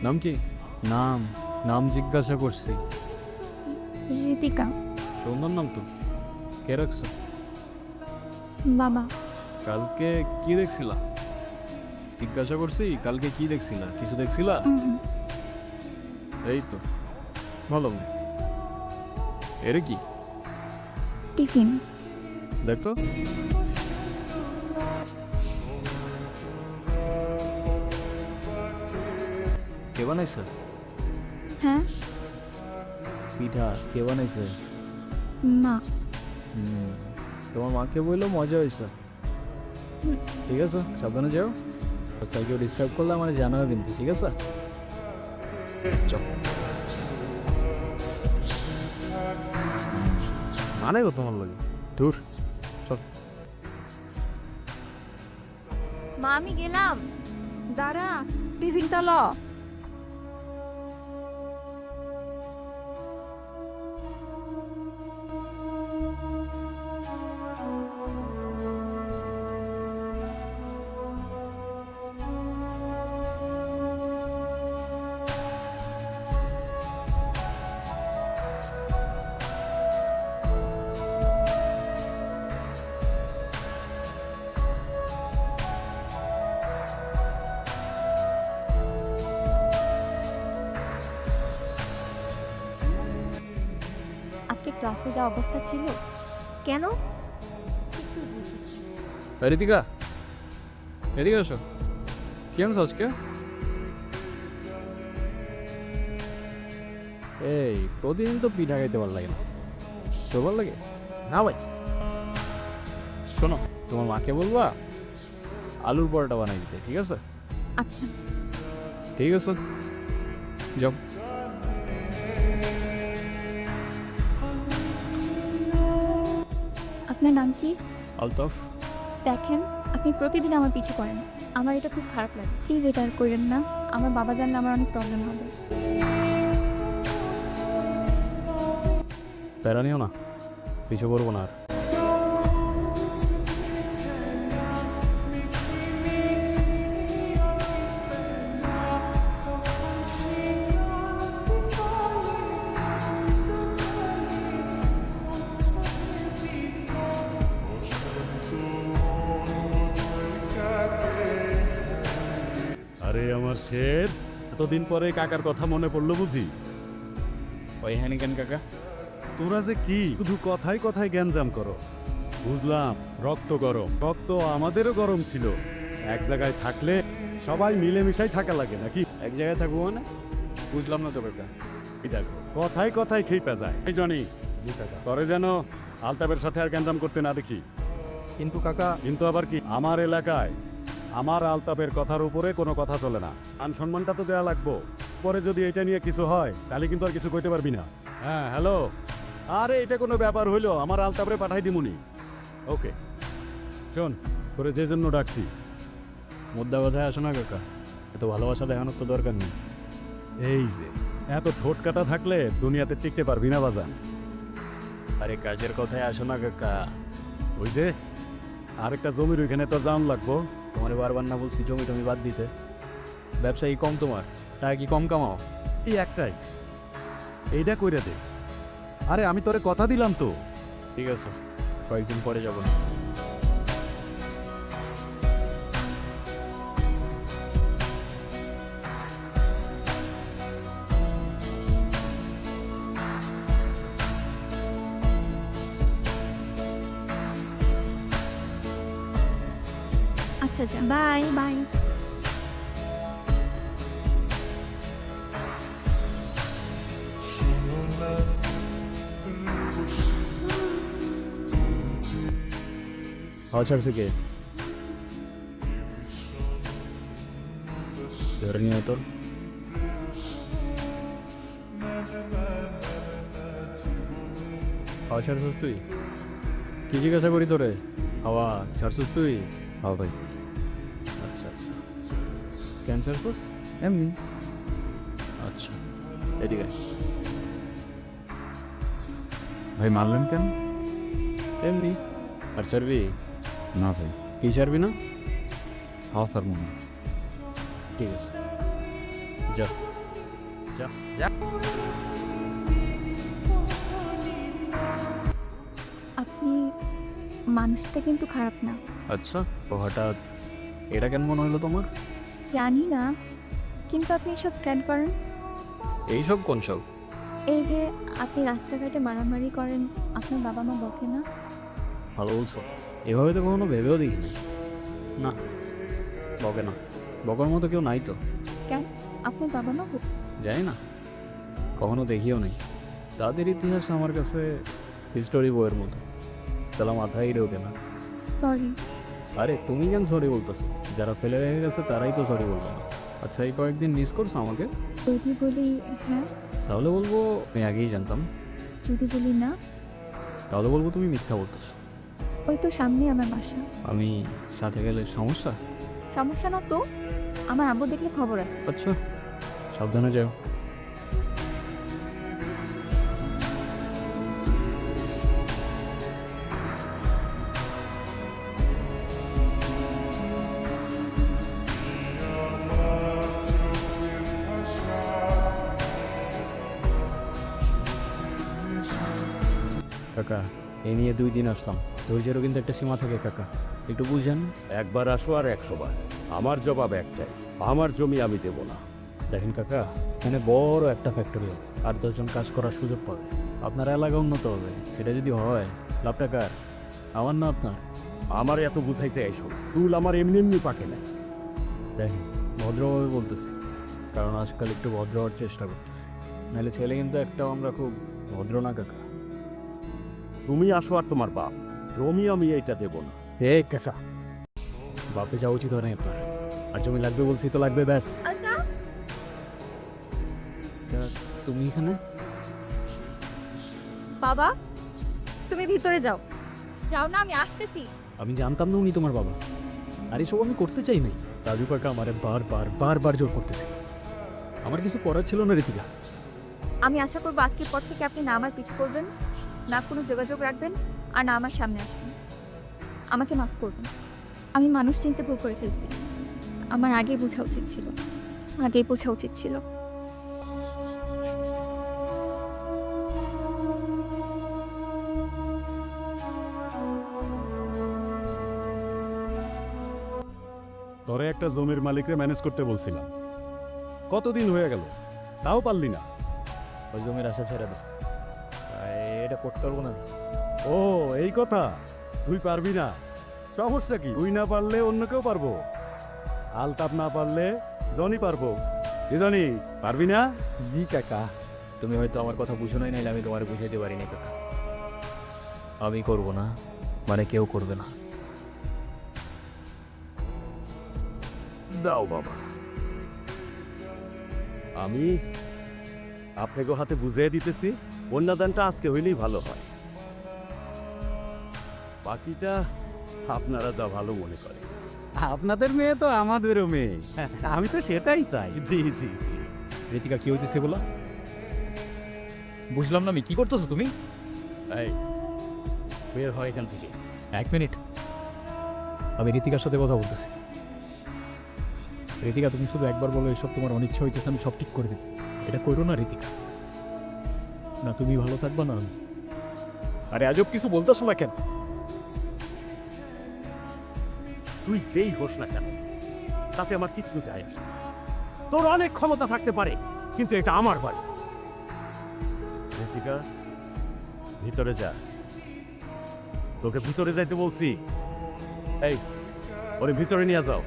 নাম কি? নাম নাম জিজ্ঞাসা করছি। ঋতিকা। সুন্দর নাম তো, কে রাখছো? বাবা। কালকে কি দেখছিলা? জিজ্ঞাসা করছি কালকে কি দেখছিলা, কিছু দেখছিলা? এই তো ভালো মেয়ে। এরে কি টিফিন। দেখতো। কে বানাইছে? হ্যাঁ। পিঠা কে বানাইছে? মা। তোমার মাকে বললো মজা হয়েছে। ঠিক আছে, সাবধানে যাও। রাস্তায় কেউ ডিস্টার্ব করলে আমার জানাবে কিন্তু, ঠিক আছে? চল। মানে কত তোমার লাগে দূর, চল। মা আমি গেলাম। দাঁড়া, টিফিনটা ল। আজকে ক্লাসে যা অবস্থা ছিল। কেন? ঋতিকা, এদিকে আসো। কি আনছো আজকে? এই প্রতিদিন তো পিঠা খাইতে ভালো লাগে না, তোর ভালো লাগে না? ভাই শোনো, তোমার মাকে বলবা আলুর পরোটা বানাই দিতে, ঠিক আছে? আচ্ছা। ঠিক আছে, যাও। আপনার নাম কি? আলতাফ। দেখেন, আপনি প্রতিদিন আমার পিছু করেন। আমার এটা খুব খারাপ লাগে। প্লিজ এটা আর করেন না। আমার বাবা জানলে আমার অনেক প্রবলেম হবে। প্যারা নিও না, পিছু করবো না আর। আরে আমার শের, এতদিন পরে কাকার কথা মনে পড়লো বুঝি? ওই হ্যানি কেন কাকা? তোরা যে কি শুধু কথায় কথায় গ্যাঞ্জাম করস। বুঝলাম রক্ত গরম, রক্ত আমাদেরও গরম ছিল। এক জায়গায় থাকলে সবাই মিলেমিশাই থাকা লাগে নাকি? এক জায়গায় থাকবো মানে? বুঝলাম না তো কাকা। এই দেখো কথায় কথায় খেপে যায়। এই জনি, জি কাকা। তরে যেন আলতাবের সাথে আর গ্যাঞ্জাম করতে না দেখি। কিন্তু কাকা, কিন্তু আবার কি, আমার এলাকায় আমার আলতাবের কথার উপরে কোনো কথা চলে না। মান সম্মানটা তো দেয়া লাগবো। পরে যদি এটা নিয়ে কিছু হয় তাহলে কিন্তু আর কিছু কইতে পারবি না। হ্যাঁ হ্যালো, আরে এটা কোনো ব্যাপার হইলো, আমার আলতাবরে পাঠাই দিমুনি। ওকে শোন, তোরে যে জন্য ডাকছি, মুদ্রা কথায় আসো না কাকা, এত ভালোবাসা দেখানোর তো দরকার নেই। এই যে এত ঠোঁট কাটা থাকলে দুনিয়াতে টিকতে পারবি না বাজান। আরে কাজের কথায় আসো না কাকা। ওই যে আরেকটা জমির ওইখানে তো জান লাগবো। তোমার বারবার না বলছি জমি টমি বাদ দিতে? ব্যবসায়ী কম তোমার, টাকা কি কম কামাও? এই একটাই, এইটা কইরা দে। আরে আমি তোরে কথা দিলাম তো। ঠিক আছে, কয়েকদিন পরে যাবো। আচ্ছা আচ্ছা, বাই বাই। হাওয়া ছাড়ছে কে? ধরে নিয়ে তোর হাওয়া ছাড়ছিস তুই? কি জিজ্ঞাসা করি তোরে? হাওয়া ছাড়ছিস তুই? হাওয়া ভাই। আচ্ছা আচ্ছা, কেন ছাড়ছিস? এমনি। আচ্ছা, এদিকে আয়। ভাই মারলেন কেন? এমনি। আর ছাড়বি না ভাই, কি? ছাড়বি না? হাওয়া স্যার মনে। ঠিক আছে, যা। যা যা। আপনি মানুষটা কিন্তু খারাপ না। আচ্ছা, ও হঠাৎ এটা কেন মনে হলো তোমার? জানি না, কিন্তু আপনি এসব কেন করেন? এইসব কোন সব? এই যে আপনি রাস্তাঘাটে মারামারি করেন, আপনার বাবা মা বকে না? ভালো বলছো, এভাবে তো কখনো ভেবেও দেখিনি। না, বকে না, বকার মতো কেউ নাই তো। কেন, আপনার বাবা মা বকে? জানি না, কখনো দেখিও নাই। তাদের ইতিহাস আমার কাছে হিস্টোরি বইয়ের মতো, তাহলে মাথায় ঢোকে না। সরি। আরে তুমি কেন সরি বলতেছো? যারা ফেলে রেখে গেছে তারাই তো সরি বলবো না। আচ্ছা, এই কয়েকদিন মিস করছো আমাকে? যদি বলি হ্যাঁ, তাহলে বলবো আমি আগেই জানতাম। যদি বলি না, তাহলে বলবো তুমি মিথ্যা বলতেছো। ওই তো সামনে আমার বাসা। আমি সাথে গেলে সমস্যা? সমস্যা না তো, আমার আব্বু দেখলে খবর আছে। আচ্ছা, সাবধানে যাও। কাকা, এই নিয়ে 2 দিন আসলাম, ধৈর্যেরও কিন্তু একটা সীমা থাকে কাকা, একটু বুঝেন। একবার আসো আর 100 বার। আমার জবাব একটাই, আমার জমি আমি দেব না। দেখেন কাকা, এখানে বড় একটা ফ্যাক্টরি হবে, আর 10 জন কাজ করার সুযোগ পাবে। আপনার এলাকা উন্নত হবে, সেটা যদি হয় লাভটা কার? আমার না আপনার? আমার এত বুঝাইতে আইসো, চুল আমার এমনি এমনি পাকে না। দেখেন, ভদ্রভাবে বলতেছি, কারণ আজকাল একটু ভদ্র হওয়ার চেষ্টা করতেছি, নাহলে ছেলে কিন্তু একটাও আমরা খুব ভদ্র না কাকা। তুমি আসো আর তোমার বাপ, জমি আমি এইটা দেব না। এ কাকা, বাপে যাওয়া উচিত হয় না আপনার। আর জমি লাগবে বলছি তো লাগবে, ব্যাস। তা তুমি এখানে? বাবা, তুমি ভিতরে যাও। যাও না, আমি আসতেছি। আমি জানতাম না উনি তোমার বাবা, আর এসব আমি করতে চাই নাই। রাজু কাকা আমারে বারবার জোর করতেছে। আমার কিছু করার ছিল না ঋতিকা। আমি আশা করবো আজকের পর থেকে আপনি না আমার পিছু করবেন, না কোনো যোগাযোগ রাখবেন, আর না আমার সামনে আসবেন। আমাকে মাফ করবেন, আমি মানুষ চিনতে ভুল করে ফেলছি। আমার আগেই বোঝা উচিত ছিল, আগেই বোঝা উচিত ছিল। তোরে একটা জমির মালিকরে ম্যানেজ করতে বলছিলাম, কতদিন হয়ে গেল, তাও পারলি না। ওই জমির আশা ছেড়ে দাও, এটা করতে পারবো না আমি। ও এই কথা, তুই পারবি না? সমস্যা কি? তুই না পারলে অন্য কেউ পারবো। আলতাপ না পারলে জনি পারবো। কি জনি, পারবি না? জি কাকা, তুমি হয়তো আমার কথা বুঝো নাই, নাইলে আমি তোমার বুঝাইতে পারি না কাকা। আমি করব না, মানে কেউ করবে না। দাও বাবা, আমি আপনাকে হাতে বুঝিয়ে দিতেছি, কন্যাদানটা আজকে হইলেই ভালো হয়। বাকিটা আপনারা যা ভালো মনে করেন। আপনাদের মেয়ে তো আমাদেরও মেয়ে, আমি তো সেটাই চাই। জি জি জি। ঋতিকা, কি হইতেছে বলা? বুঝলাম না আমি, কি করতেছো তুমি? এই বের হয় এখান থেকে। 1 মিনিট, আমি ঋতিকার সাথে কথা বলতেছি। ঋতিকা, তুমি শুধু একবার বলো এসব তোমার অনিচ্ছা হইতেছে, আমি সব ঠিক করে দেব। এটা করো না ঋতিকা, না তুমি ভালো থাকবা না আমি। আরে আজব কিছু বলতেছো না কেন? তুই যেই হোস না কেন, তাতে আমার কিচ্ছু যায় আসে না। তোর অনেক ক্ষমতা থাকতে পারে, কিন্তু এটা আমার বাড়ি। ঋতিকা, ভিতরে যা। তোকে ভিতরে যাইতে বলছি। এই, ওরে ভিতরে নিয়ে যাও।